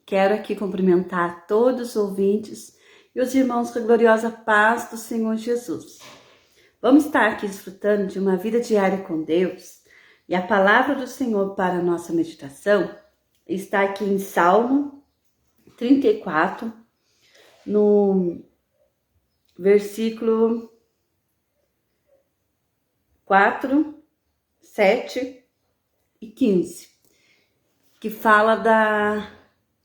Quero aqui cumprimentar todos os ouvintes e os irmãos com a gloriosa paz do Senhor Jesus. Vamos estar aqui desfrutando de uma vida diária com Deus e a palavra do Senhor para a nossa meditação está aqui em Salmo 34, no versículo 4, 7 e 15, que fala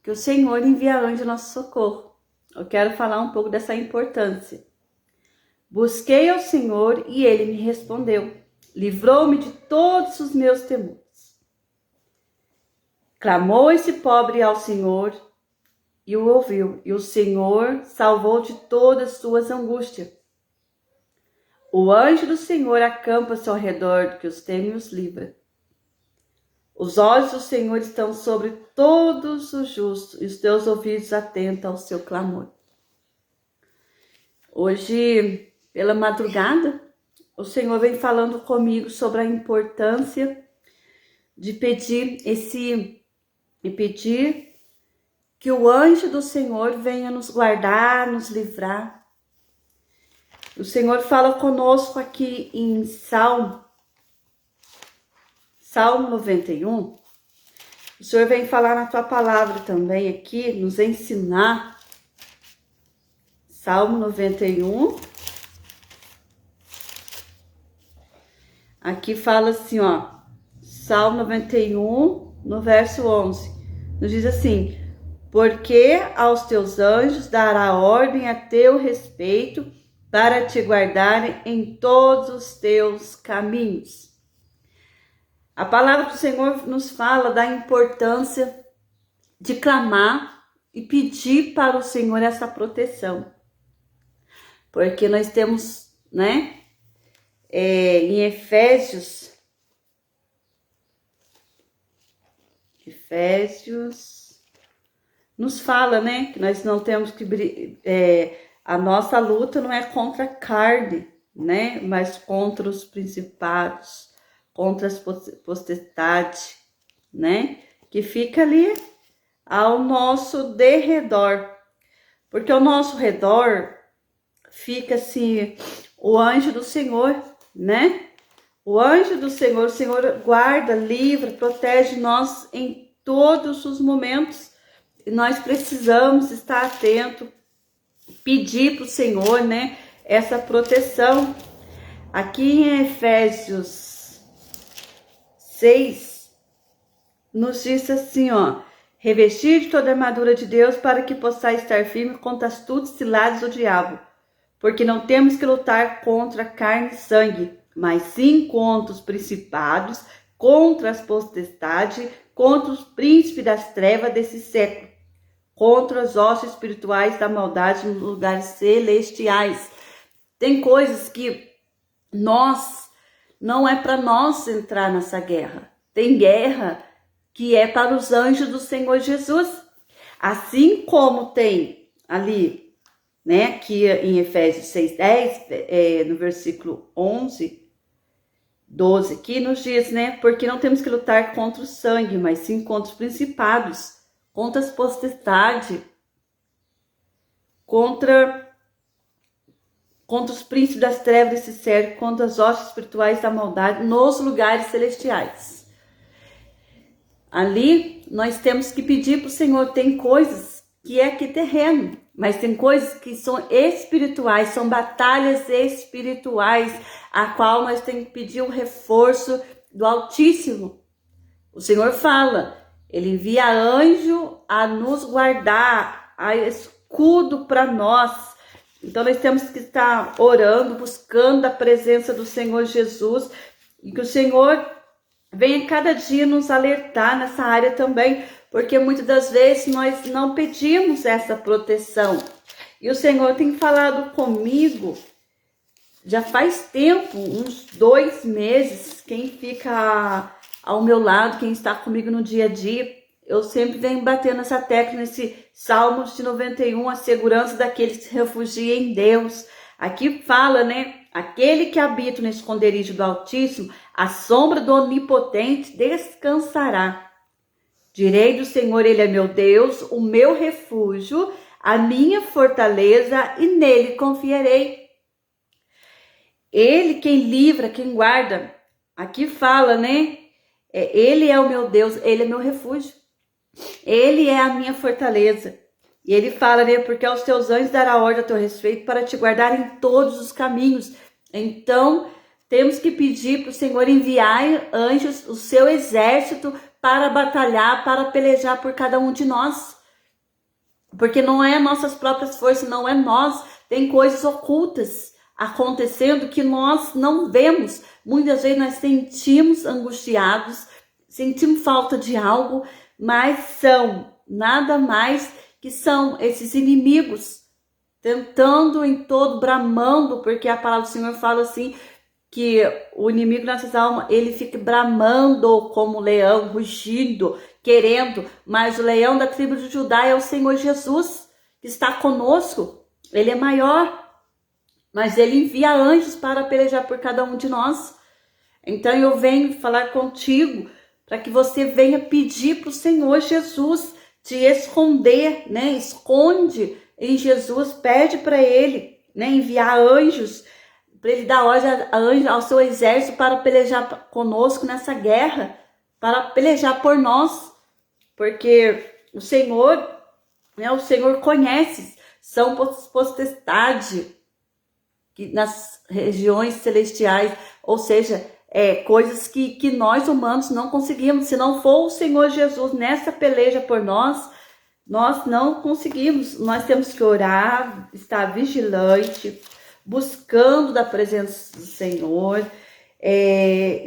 que o Senhor envia anjo ao nosso socorro. Eu quero falar um pouco dessa importância. Busquei ao Senhor e Ele me respondeu. Livrou-me de todos os meus temores. Clamou esse pobre ao Senhor e o ouviu. E o Senhor salvou de todas as suas angústias. O anjo do Senhor acampa-se ao redor do que os teme e os livra. Os olhos do Senhor estão sobre todos os justos e os teus ouvidos atentos ao seu clamor. Hoje, pela madrugada, o Senhor vem falando comigo sobre a importância de pedir que o anjo do Senhor venha nos guardar, nos livrar. O Senhor fala conosco aqui em Salmo 91, o Senhor vem falar na tua palavra também aqui, nos ensinar. Salmo 91, aqui fala assim, Salmo 91, no verso 11, nos diz assim: porque aos teus anjos dará ordem a teu respeito para te guardarem em todos os teus caminhos. A palavra do Senhor nos fala da importância de clamar e pedir para o Senhor essa proteção. Porque nós temos, em Efésios nos fala, que nós não temos que... a nossa luta não é contra a carne, mas contra os principados, contra as potestades, que fica ali ao nosso derredor. Porque ao nosso redor fica assim, o anjo do Senhor, O anjo do Senhor, o Senhor guarda, livra, protege nós em todos os momentos. E nós precisamos estar atento, pedir para o Senhor, essa proteção. Aqui em Efésios 6, nos diz assim, revestir de toda a armadura de Deus para que possais estar firme contra as astutas ciladas do diabo, porque não temos que lutar contra carne e sangue, mas sim contra os principados, contra as potestades, contra os príncipes das trevas desse século, contra os hostes espirituais da maldade nos lugares celestiais. Tem coisas que não é para nós entrar nessa guerra. Tem guerra que é para os anjos do Senhor Jesus. Assim como tem ali, aqui em Efésios 6:10, no versículo 12, que nos diz, porque não temos que lutar contra o sangue, mas sim contra os principados, contra as potestades, contra os príncipes das trevas desse século, contra as hostes espirituais da maldade nos lugares celestiais. Ali nós temos que pedir para o Senhor. Tem coisas que é aqui terreno, mas tem coisas que são espirituais, são batalhas espirituais, a qual nós temos que pedir o reforço do Altíssimo. O Senhor fala, Ele envia anjo a nos guardar, a escudo para nós. Então nós temos que estar orando, buscando a presença do Senhor Jesus, e que o Senhor venha cada dia nos alertar nessa área também, porque muitas das vezes nós não pedimos essa proteção. E o Senhor tem falado comigo já faz tempo, uns 2 meses. Quem fica ao meu lado, quem está comigo no dia a dia, eu sempre venho batendo essa tecla nesse Salmo de 91, a segurança daqueles que se refugiam em Deus. Aqui fala, aquele que habita no esconderijo do Altíssimo, a sombra do Onipotente descansará. Direi do Senhor, ele é meu Deus, o meu refúgio, a minha fortaleza, e nele confiarei. Ele quem livra, quem guarda. Aqui fala, né? Ele é o meu Deus, ele é meu refúgio. Ele é a minha fortaleza. E ele fala, né? Porque aos teus anjos dará ordem a teu respeito para te guardar em todos os caminhos. Então, temos que pedir para o Senhor enviar anjos, o seu exército, para batalhar, para pelejar por cada um de nós. Porque não é nossas próprias forças, não é nós. Tem coisas ocultas acontecendo que nós não vemos. Muitas vezes nós sentimos angustiados, sentimos falta de algo, mas são nada mais que são esses inimigos tentando em todo, bramando, porque a palavra do Senhor fala assim, que o inimigo nessas almas, ele fica bramando como leão, rugindo, querendo, mas o leão da tribo de Judá é o Senhor Jesus, que está conosco. Ele é maior, mas ele envia anjos para pelejar por cada um de nós. Então eu venho falar contigo para que você venha pedir para o Senhor Jesus te esconder, né? Esconde em Jesus, pede para ele, né? Enviar anjos, para ele dar ordem ao seu exército para pelejar conosco nessa guerra, para pelejar por nós, porque o Senhor, né? O Senhor conhece, são potestade nas regiões celestiais, ou seja, coisas que nós humanos não conseguimos. Se não for o Senhor Jesus nessa peleja por nós, nós não conseguimos. Nós temos que orar, estar vigilante, buscando da presença do Senhor,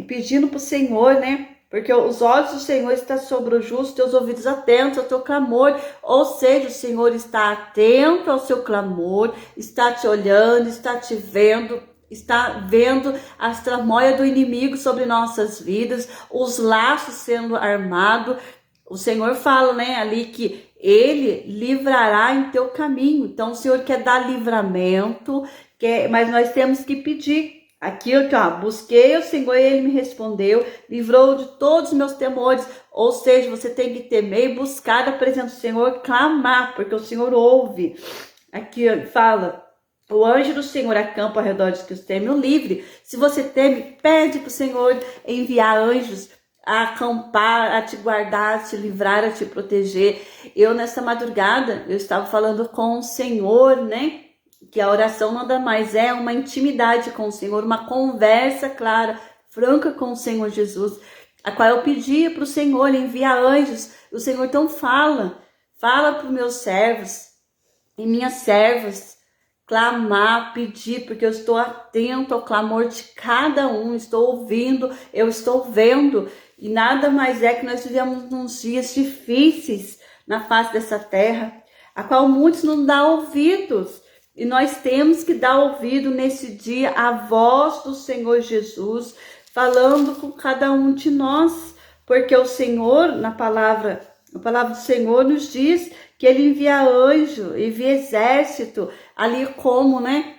pedindo para o Senhor, né? Porque os olhos do Senhor estão sobre o justo, teus ouvidos atentos ao teu clamor. Ou seja, o Senhor está atento ao seu clamor, está te olhando, está te vendo, está vendo as tramóias do inimigo sobre nossas vidas, os laços sendo armados. O Senhor fala, né, ali que ele livrará em teu caminho. Então o Senhor quer dar livramento, mas nós temos que pedir. Aqui, ó, busquei o Senhor e ele me respondeu, livrou de todos os meus temores. Ou seja, você tem que temer e buscar a presença do Senhor, clamar, porque o Senhor ouve. Aqui ó, fala, o anjo do Senhor acampa ao redor dos que os temem, o livre. Se você teme, pede para o Senhor enviar anjos a acampar, a te guardar, a te livrar, a te proteger. Eu nessa madrugada, eu estava falando com o Senhor, né? Que a oração nada mais é uma intimidade com o Senhor, uma conversa clara, franca com o Senhor Jesus, a qual eu pedia para o Senhor enviar anjos. O Senhor então fala para os meus servos e minhas servas, clamar, pedir, porque eu estou atento ao clamor de cada um, estou ouvindo, eu estou vendo, e nada mais é que nós vivemos uns dias difíceis na face dessa terra, a qual muitos não dão ouvidos. E nós temos que dar ouvido nesse dia à voz do Senhor Jesus, falando com cada um de nós, porque o Senhor, a palavra do Senhor nos diz que ele envia anjo, envia exército, ali como, né?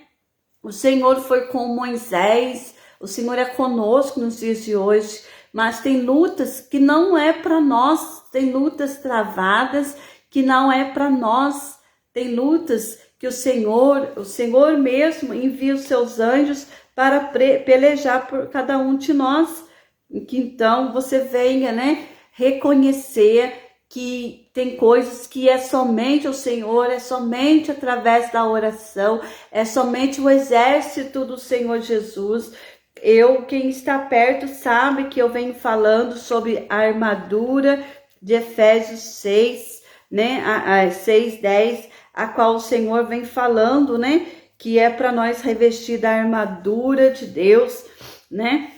O Senhor foi com Moisés, o Senhor é conosco nos dias de hoje, mas tem lutas que não é para nós, tem lutas travadas que não é para nós, tem lutas que o Senhor mesmo envia os seus anjos para pelejar por cada um de nós. Que então você venha, né, reconhecer que tem coisas que é somente o Senhor, é somente através da oração, é somente o exército do Senhor Jesus. Quem está perto sabe que eu venho falando sobre a armadura de Efésios 6, né, 6:10, a qual o Senhor vem falando, né, que é para nós revestir da armadura de Deus, né,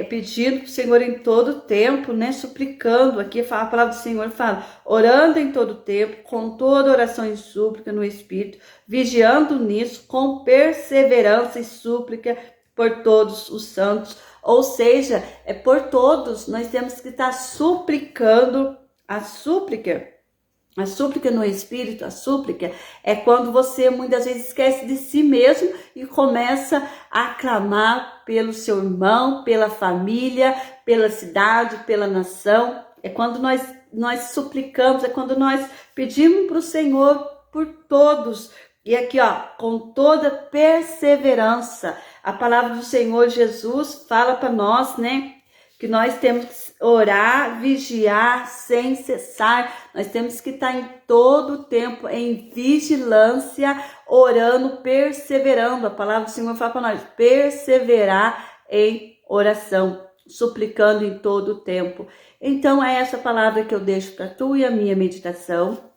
pedindo para o Senhor em todo tempo, né, suplicando, aqui a palavra do Senhor fala, orando em todo tempo, com toda oração e súplica no Espírito, vigiando nisso, com perseverança e súplica por todos os santos. Ou seja, por todos, nós temos que estar suplicando. A súplica no Espírito, a súplica é quando você muitas vezes esquece de si mesmo e começa a clamar pelo seu irmão, pela família, pela cidade, pela nação. É quando nós suplicamos, é quando nós pedimos para o Senhor por todos. E aqui, ó, com toda perseverança. A palavra do Senhor Jesus fala para nós, né? Que nós temos que orar, vigiar sem cessar. Nós temos que estar em todo o tempo em vigilância, orando, perseverando. A palavra do Senhor fala para nós, perseverar em oração, suplicando em todo o tempo. Então é essa palavra que eu deixo para tu e a minha meditação,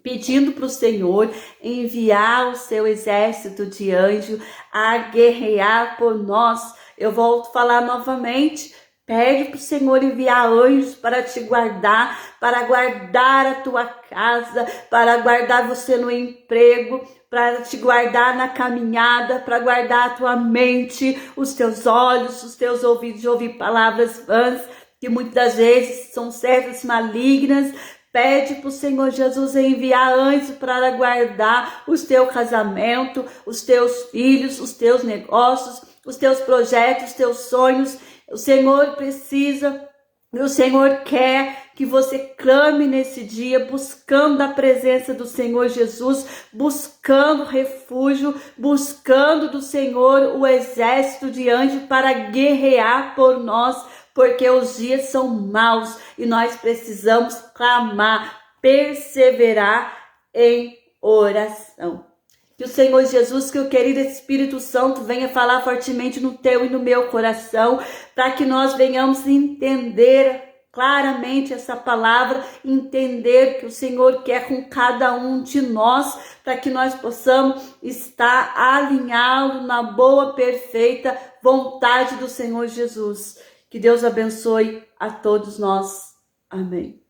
pedindo para o Senhor enviar o seu exército de anjo a guerrear por nós. Eu volto a falar novamente, pede para o Senhor enviar anjos para te guardar, para guardar a tua casa, para guardar você no emprego, para te guardar na caminhada, para guardar a tua mente, os teus olhos, os teus ouvidos de ouvir palavras vãs, que muitas vezes são certas malignas. Pede para o Senhor Jesus enviar anjos para guardar o teu casamento, os teus filhos, os teus negócios, os teus projetos, os teus sonhos. O Senhor precisa, o Senhor quer que você clame nesse dia, buscando a presença do Senhor Jesus, buscando refúgio, buscando do Senhor o exército de anjos para guerrear por nós, porque os dias são maus e nós precisamos clamar, perseverar em oração. Que o Senhor Jesus, que o querido Espírito Santo venha falar fortemente no teu e no meu coração, para que nós venhamos entender claramente essa palavra, entender que o Senhor quer com cada um de nós, para que nós possamos estar alinhados na boa, perfeita vontade do Senhor Jesus. Que Deus abençoe a todos nós. Amém.